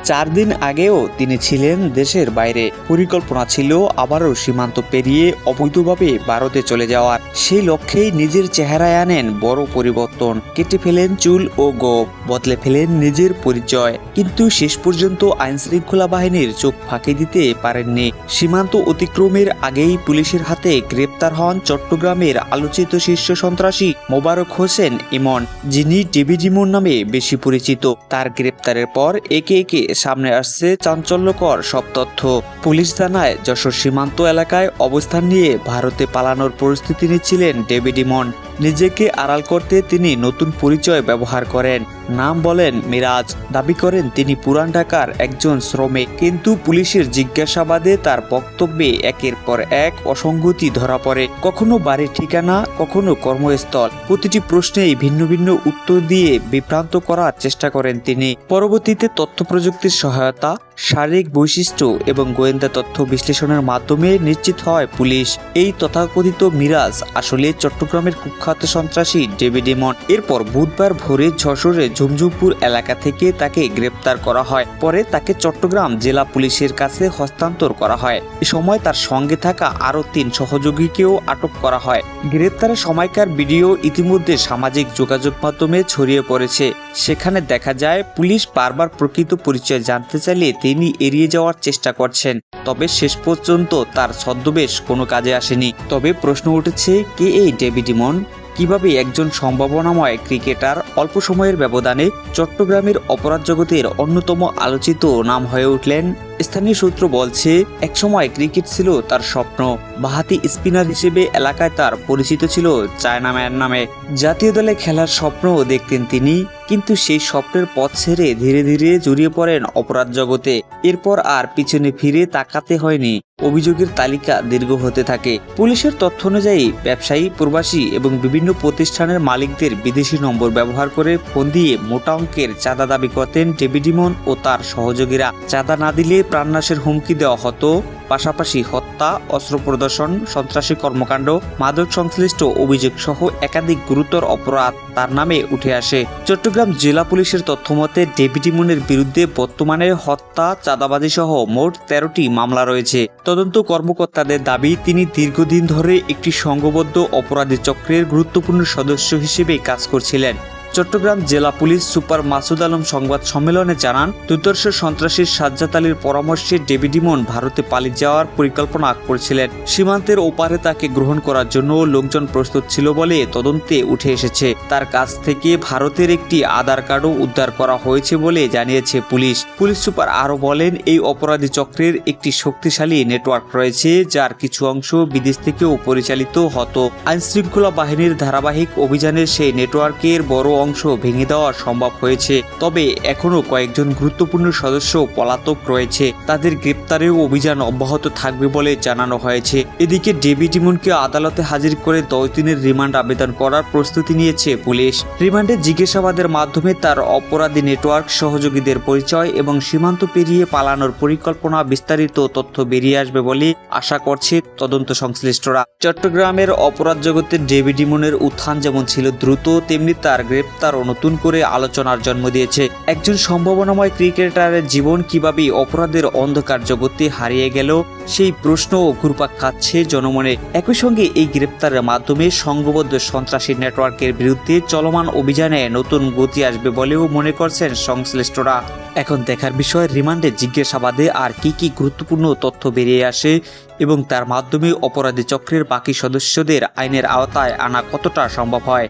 4 দিন আগেও তিনি ছিলেন দেশের বাইরে। পরিকল্পনা ছিল আবারও সীমান্ত পেরিয়ে অবৈধভাবে ভারতে চলে যাওয়ার। সেই লক্ষ্যেই নিজের চেহারায় আনেন বড় পরিবর্তন। কেটে ফেলেন চুল ও গোঁফ, বদলে ফেলেন নিজের পরিচয়। কিন্তু শেষ পর্যন্ত আইনশৃঙ্খলা বাহিনীর চোখ ফাঁকি দিতে পারেননি। সীমান্ত অতিক্রমের আগেই পুলিশের হাতে গ্রেপ্তার হন চট্টগ্রামের আলোচিত শীর্ষ সন্ত্রাসী মোবারক হোসেন ইমন, যিনি ডেভিড ইমন নামে বেশি পরিচিত। তার গ্রেপ্তারের পর একে একে সামনে আসছে চাঞ্চল্যকর সব তথ্য। পুলিশ জানায়, যশোর সীমান্ত এলাকায় অবস্থান নিয়ে ভারতে পালানোর প্রস্তুতি নিচ্ছিলেন ডেভিড ইমন। নিজেকে আড়াল করতে তিনি নতুন পরিচয় ব্যবহার করেন। নাম বলেন মিরাজ। দাবি করেন তিনি পুরান ঢাকার একজন শ্রমিক। কিন্তু পুলিশের জিজ্ঞাসাবাদে তার বক্তব্যে একের পর এক অসঙ্গতি ধরা পড়ে। কখনো বাড়ির ঠিকানা, কখনো কর্মস্থল। প্রতিটি প্রশ্নেই ভিন্ন ভিন্ন উত্তর দিয়ে বিভ্রান্ত করার চেষ্টা করেন তিনি। পরবর্তীতে তথ্য প্রযুক্তির সহায়তা, শারীরিক বৈশিষ্ট্য এবং গোয়েন্দা তথ্য বিশ্লেষণের মাধ্যমে নিশ্চিত হয় পুলিশ, এই তথাকথিত মিরাজ আসলে চট্টগ্রামের কুখ্যাত সন্ত্রাসী ডেভিড ইমন। এরপর বুধবার ভোরে যশোরের ঝুমঝুমপুর এলাকা থেকে তাকে গ্রেপ্তার করা হয়। পরে তাকে চট্টগ্রাম জেলা পুলিশের কাছে হস্তান্তর করা হয়। এ সময় তার সঙ্গে থাকা আরও 3 সহযোগীকেও আটক করা হয়। গ্রেপ্তারের সময়কার ভিডিও ইতিমধ্যে সামাজিক যোগাযোগ মাধ্যমে ছড়িয়ে পড়েছে। সেখানে দেখা যায়, পুলিশ বারবার প্রকৃত পরিচয় জানতে চাইলে তিনি এড়িয়ে যাওয়ার চেষ্টা করছেন। তবে শেষ পর্যন্ত তার ছদ্মবেশ কোনো কাজে আসেনি। তবে প্রশ্ন উঠেছে, কে এই ডেভিড ইমন? কিভাবে একজন সম্ভাবনাময় ক্রিকেটার অল্প সময়ের ব্যবধানে চট্টগ্রামের অপরাধ জগতের অন্যতম আলোচিত নাম হয়ে উঠলেন? স্থানীয় সূত্র বলছে, একসময় ক্রিকেট ছিল তার স্বপ্ন। বাঁহাতি স্পিনার হিসেবে এলাকায় তার পরিচিত ছিল চায়না ম্যান নামে। জাতীয় দলে খেলার স্বপ্নও দেখতেন তিনি। কিন্তু সেই স্বপ্নের পথ ছেড়ে ধীরে ধীরে জড়িয়ে পড়েন অপরাধ জগতে। এরপর আর পিছনে ফিরে তাকাতে হয়নি। অভিযোগের তালিকা দীর্ঘ হতে থাকে। পুলিশের তথ্য অনুযায়ী ব্যবসায়ী, প্রবাসী এবং বিভিন্ন প্রতিষ্ঠানের মালিকদের বিদেশি নম্বর ব্যবহার করে ফোন দিয়ে মোটা অঙ্কের চাঁদা দাবি করতেন ডেভিড ইমন ও তার সহযোগীরা। চাঁদা না দিলে প্রাণনাশের হুমকি দেওয়া হতো। পাশাপাশি হত্যা, অস্ত্র প্রদর্শন, সন্ত্রাসী কর্মকাণ্ড, মাদক সংশ্লিষ্ট অভিযোগ সহ একাধিক গুরুতর অপরাধ তার নামে উঠে আসে। চট্টগ্রাম জেলা পুলিশের তথ্যমতে ডেভিড ইমনের বিরুদ্ধে বর্তমানে হত্যা, চাঁদাবাজি সহ মোট 13টি মামলা রয়েছে। তদন্ত কর্মকর্তাদের দাবি, তিনি দীর্ঘদিন ধরে একটি সংঘবদ্ধ অপরাধী চক্রের গুরুত্বপূর্ণ সদস্য হিসেবে কাজ করছিলেন। চট্টগ্রাম জেলা পুলিশ সুপার মাসুদ আলম সংবাদ সম্মেলনে জানান, দুর্ধর্ষ সন্ত্রাসী সাজ্জাদ আলীর পরামর্শে ডেভিড ইমন ভারতে পালিয়ে যাওয়ার পরিকল্পনা করছিলেন। সীমান্তের ওপারে তাকে গ্রহণ করার জন্য লোকজন প্রস্তুত ছিল বলে তদন্তে উঠে এসেছে। তার কাছ থেকে ভারতের একটি আধার কার্ডও উদ্ধার করা হয়েছে বলে জানিয়েছে পুলিশ। পুলিশ সুপার আরও বলেন, এই অপরাধী চক্রের একটি শক্তিশালী নেটওয়ার্ক রয়েছে, যার কিছু অংশ বিদেশ থেকেও পরিচালিত হতো। আইনশৃঙ্খলা বাহিনীর ধারাবাহিক অভিযানের সেই নেটওয়ার্কের বড় অংশ ভেঙে দেওয়া সম্ভব হয়েছে। তবে এখনো কয়েকজন গুরুত্বপূর্ণ সদস্য পলাতক রয়েছে। তাদের গ্রেপ্তারেও অভিযান অব্যাহত থাকবে বলে জানানো হয়েছে। এদিকে ডেভিড ইমনকে আদালতে হাজির করে 10 দিনের রিমান্ড আবেদন করার প্রস্তুতি নিয়েছে পুলিশ। রিমান্ডে জিজ্ঞাসাবাদের মাধ্যমে তার অপরাধী নেটওয়ার্ক, সহযোগীদের পরিচয় এবং সীমান্ত পেরিয়ে পালানোর পরিকল্পনা বিস্তারিত তথ্য বেরিয়ে আসবে বলে আশা করছে তদন্ত সংশ্লিষ্টরা। চট্টগ্রামের অপরাধ জগতে ডেভিড ইমনের উত্থান যেমন ছিল দ্রুত, তেমনি তার গ্রেপ্তারও নতুন করে আলোচনার জন্ম দিয়েছে। একজন সম্ভাবনাময় ক্রিকেটারের জীবন কিভাবে অপরাধের অন্ধকার জগতে হারিয়ে গেল, সেই প্রশ্নও ঘুরপাক খাচ্ছে জনমনে। একই সঙ্গে এই গ্রেপ্তারের মাধ্যমে সংঘবদ্ধ সন্ত্রাসী নেটওয়ার্কের বিরুদ্ধে চলমান অভিযানে নতুন গতি আসবে বলেও মনে করছেন সংশ্লিষ্টরা। এখন দেখার বিষয়, রিমান্ডে জিজ্ঞাসাবাদে আর কি গুরুত্বপূর্ণ তথ্য বেরিয়ে আসে এবং তার মাধ্যমে অপরাধী চক্রের বাকি সদস্যদের আইনের আওতায় আনা কতটা সম্ভব হয়।